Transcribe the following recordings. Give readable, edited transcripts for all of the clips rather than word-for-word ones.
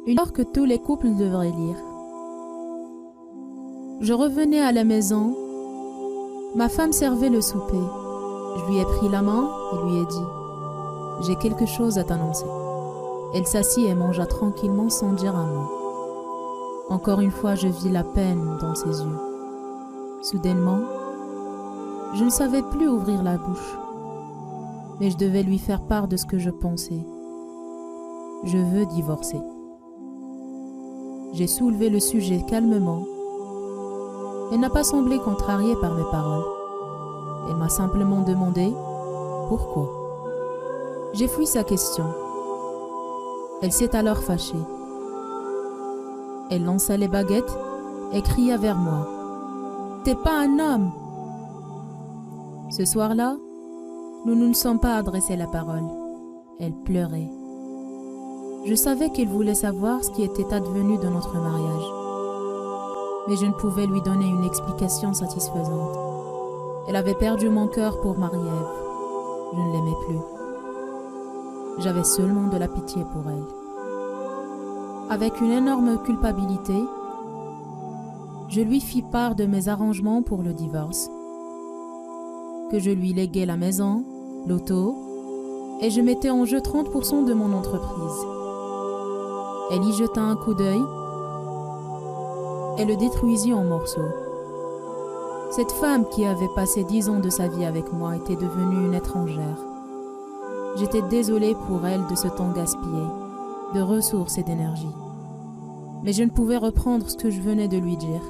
Une heure que tous les couples devraient lire. Je revenais à la maison. Ma femme servait le souper. Je lui ai pris la main et lui ai dit « J'ai quelque chose à t'annoncer ». Elle s'assit et mangea tranquillement sans dire un mot. Encore une fois, je vis la peine dans ses yeux. Soudainement, je ne savais plus ouvrir la bouche. Mais je devais lui faire part de ce que je pensais. Je veux divorcer. J'ai soulevé le sujet calmement. Elle n'a pas semblé contrariée par mes paroles. Elle m'a simplement demandé pourquoi. J'ai fui sa question. Elle s'est alors fâchée. Elle lança les baguettes et cria vers moi. « T'es pas un homme !» Ce soir-là, nous ne nous sommes pas adressé la parole. Elle pleurait. Je savais qu'elle voulait savoir ce qui était advenu de notre mariage. Mais je ne pouvais lui donner une explication satisfaisante. Elle avait perdu mon cœur pour Marie-Ève. Je ne l'aimais plus. J'avais seulement de la pitié pour elle. Avec une énorme culpabilité, je lui fis part de mes arrangements pour le divorce. Que je lui léguais la maison, l'auto, et je mettais en jeu 30% de mon entreprise. Elle y jeta un coup d'œil et le détruisit en morceaux. Cette femme qui avait passé 10 ans de sa vie avec moi était devenue une étrangère. J'étais désolée pour elle de ce temps gaspillé, de ressources et d'énergie. Mais je ne pouvais reprendre ce que je venais de lui dire,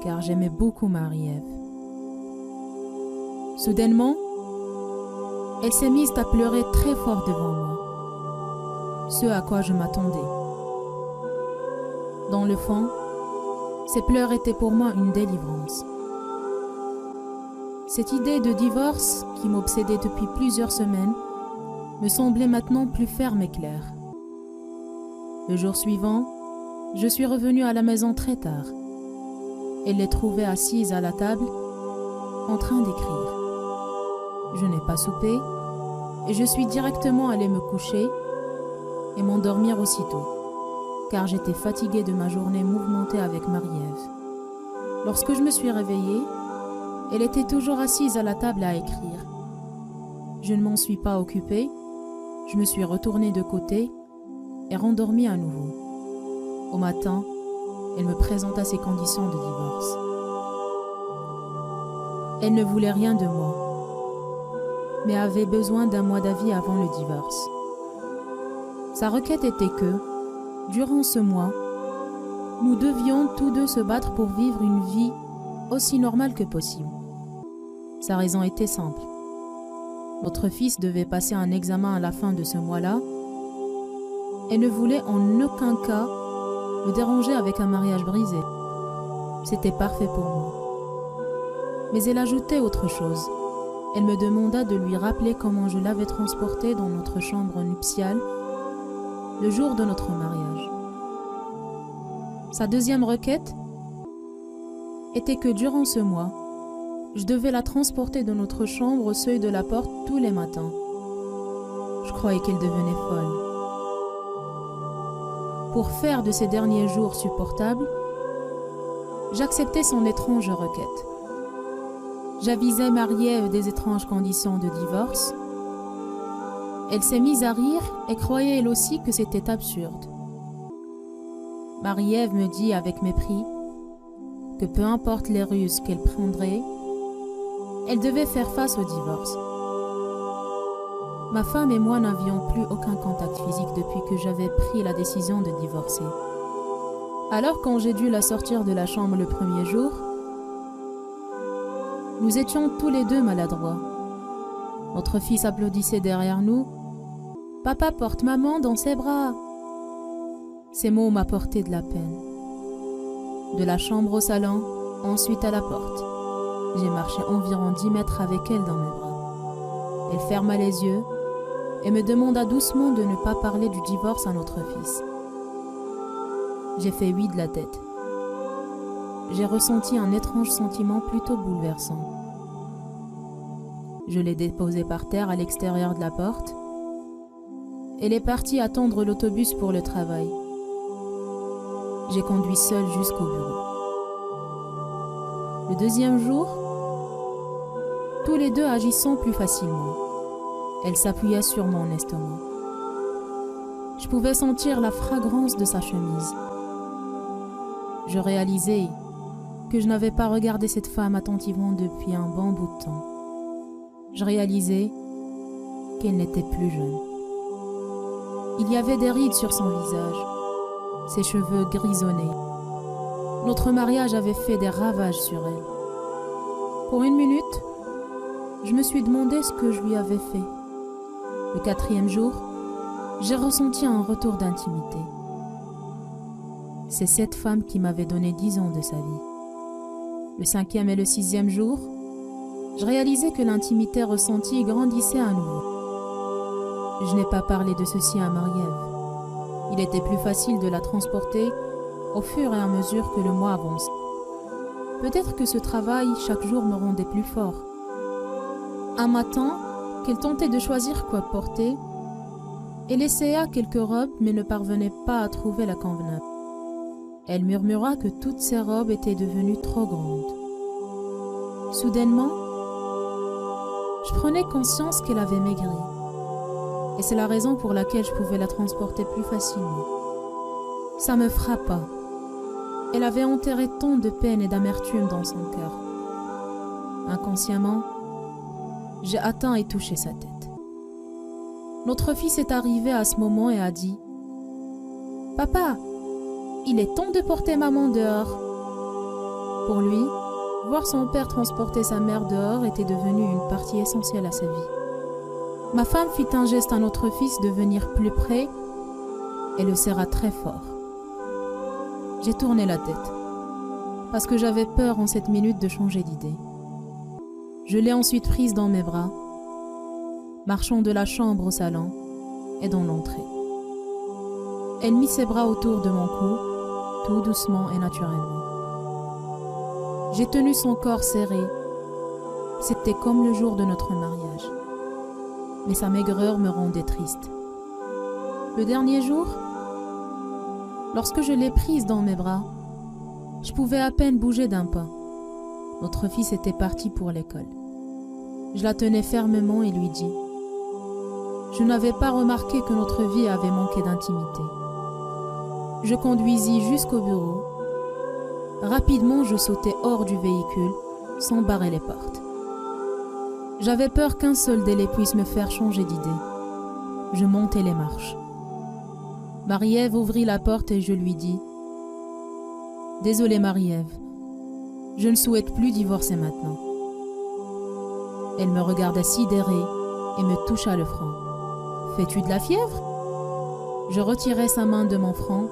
car j'aimais beaucoup Marie-Ève. Soudainement, elle s'est mise à pleurer très fort devant moi, ce à quoi je m'attendais. Dans le fond, ces pleurs étaient pour moi une délivrance. Cette idée de divorce, qui m'obsédait depuis plusieurs semaines, me semblait maintenant plus ferme et claire. Le jour suivant, je suis revenue à la maison très tard. Elle les trouvait assises à la table, en train d'écrire. Je n'ai pas soupé et je suis directement allée me coucher et m'endormir aussitôt, car j'étais fatiguée de ma journée mouvementée avec Marie-Ève. Lorsque je me suis réveillée, elle était toujours assise à la table à écrire. Je ne m'en suis pas occupée, je me suis retournée de côté et rendormie à nouveau. Au matin, elle me présenta ses conditions de divorce. Elle ne voulait rien de moi, mais avait besoin d'un mois d'avis avant le divorce. Sa requête était que, durant ce mois, nous devions tous deux se battre pour vivre une vie aussi normale que possible. Sa raison était simple. Notre fils devait passer un examen à la fin de ce mois-là et ne voulait en aucun cas le déranger avec un mariage brisé. C'était parfait pour moi. Mais elle ajoutait autre chose. Elle me demanda de lui rappeler comment je l'avais transporté dans notre chambre nuptiale le jour de notre mariage. Sa deuxième requête était que durant ce mois, je devais la transporter de notre chambre au seuil de la porte tous les matins. Je croyais qu'elle devenait folle. Pour faire de ces derniers jours supportables, j'acceptais son étrange requête. J'avisai Marie-Ève des étranges conditions de divorce. Elle s'est mise à rire et croyait elle aussi que c'était absurde. Marie-Ève me dit avec mépris que peu importe les ruses qu'elle prendrait, elle devait faire face au divorce. Ma femme et moi n'avions plus aucun contact physique depuis que j'avais pris la décision de divorcer. Alors quand j'ai dû la sortir de la chambre le premier jour, nous étions tous les deux maladroits. Notre fils applaudissait derrière nous. « Papa porte maman dans ses bras !» Ces mots m'apportaient de la peine. De la chambre au salon, ensuite à la porte. J'ai marché environ 10 mètres avec elle dans mes bras. Elle ferma les yeux et me demanda doucement de ne pas parler du divorce à notre fils. J'ai fait oui de la tête. J'ai ressenti un étrange sentiment plutôt bouleversant. Je l'ai déposée par terre à l'extérieur de la porte. Elle est partie attendre l'autobus pour le travail. j'ai conduit seule jusqu'au bureau. Le deuxième jour, tous les deux agissant plus facilement, elle s'appuyait sur mon estomac. Je pouvais sentir la fragrance de sa chemise. Je réalisais que je n'avais pas regardé cette femme attentivement depuis un bon bout de temps. Je réalisais qu'elle n'était plus jeune. Il y avait des rides sur son visage, ses cheveux grisonnés. Notre mariage avait fait des ravages sur elle. Pour une minute, je me suis demandé ce que je lui avais fait. Le 4e jour, j'ai ressenti un retour d'intimité. C'est cette femme qui m'avait donné 10 ans de sa vie. Le 5e et le 6e jour, je réalisais que l'intimité ressentie grandissait à nouveau. Je n'ai pas parlé de ceci à Marie-Ève. Il était plus facile de la transporter au fur et à mesure que le mois avançait. Peut-être que ce travail chaque jour me rendait plus fort. Un matin, qu'elle tentait de choisir quoi porter, elle essaya quelques robes mais ne parvenait pas à trouver la convenable. Elle murmura que toutes ces robes étaient devenues trop grandes. Soudainement, je prenais conscience qu'elle avait maigri. Et c'est la raison pour laquelle je pouvais la transporter plus facilement. Ça me frappa. Elle avait enterré tant de peine et d'amertume dans son cœur. Inconsciemment, j'ai atteint et touché sa tête. Notre fils est arrivé à ce moment et a dit « Papa, il est temps de porter maman dehors. » Pour lui, voir son père transporter sa mère dehors était devenu une partie essentielle à sa vie. Ma femme fit un geste à notre fils de venir plus près et le serra très fort. J'ai tourné la tête, parce que j'avais peur en cette minute de changer d'idée. Je l'ai ensuite prise dans mes bras, marchant de la chambre au salon et dans l'entrée. Elle mit ses bras autour de mon cou, tout doucement et naturellement. J'ai tenu son corps serré. C'était comme le jour de notre mariage. Mais sa maigreur me rendait triste. Le dernier jour, lorsque je l'ai prise dans mes bras, je pouvais à peine bouger d'un pas. Notre fils était parti pour l'école. Je la tenais fermement et lui dis « Je n'avais pas remarqué que notre vie avait manqué d'intimité. » Je conduisis jusqu'au bureau. Rapidement, je sautai hors du véhicule, sans barrer les portes. J'avais peur qu'un seul délai puisse me faire changer d'idée. Je montai les marches. Marie-Ève ouvrit la porte et je lui dis « Désolée Marie-Ève, je ne souhaite plus divorcer maintenant. » Elle me regarda sidérée et me toucha le front. « Fais-tu de la fièvre ?» Je retirai sa main de mon front.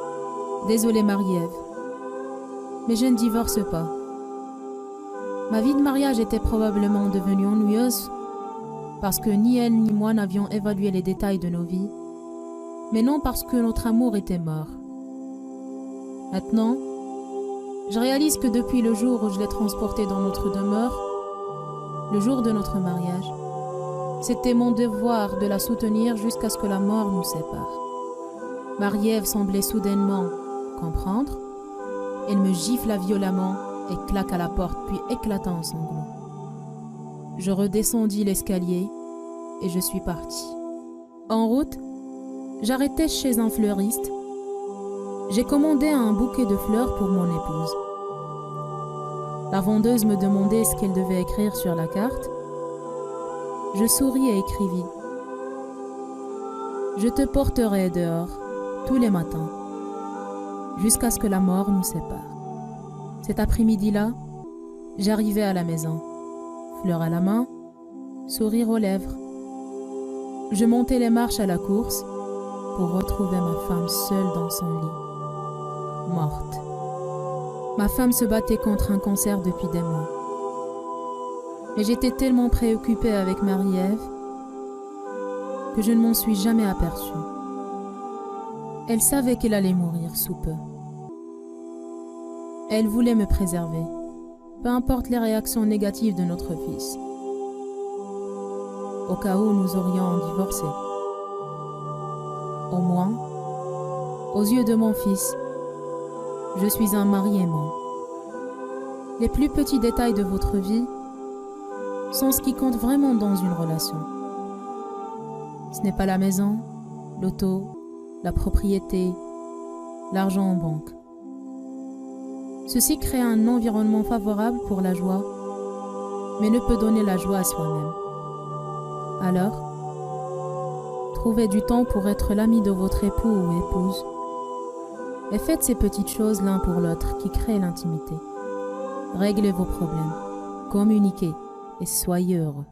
« Désolée Marie-Ève, mais je ne divorce pas. » Ma vie de mariage était probablement devenue ennuyeuse parce que ni elle ni moi n'avions évalué les détails de nos vies, mais non parce que notre amour était mort. Maintenant, je réalise que depuis le jour où je l'ai transportée dans notre demeure, le jour de notre mariage, c'était mon devoir de la soutenir jusqu'à ce que la mort nous sépare. Marie-Ève semblait soudainement comprendre. Elle me gifla violemment et claqua la porte, puis éclata en sanglots. Je redescendis l'escalier et je suis partie. En route, j'arrêtai chez un fleuriste. J'ai commandé un bouquet de fleurs pour mon épouse. La vendeuse me demandait ce qu'elle devait écrire sur la carte. Je souris et écrivis « Je te porterai dehors tous les matins, jusqu'à ce que la mort nous sépare. » Cet après-midi-là, j'arrivai à la maison, fleur à la main, sourire aux lèvres. Je montai les marches à la course pour retrouver ma femme seule dans son lit, morte. Ma femme se battait contre un cancer depuis des mois. Mais j'étais tellement préoccupée avec Marie-Ève que je ne m'en suis jamais aperçue. Elle savait qu'elle allait mourir sous peu. Elle voulait me préserver, peu importe les réactions négatives de notre fils, au cas où nous aurions divorcé. Au moins, aux yeux de mon fils, Je suis un mari aimant. Les plus petits détails de votre vie sont ce qui compte vraiment dans une relation. Ce n'est pas la maison, l'auto, la propriété, l'argent en banque. Ceci crée un environnement favorable pour la joie, mais ne peut donner la joie à soi-même. Alors, trouvez du temps pour être l'ami de votre époux ou épouse et faites ces petites choses l'un pour l'autre qui créent l'intimité. Réglez vos problèmes, communiquez et soyez heureux.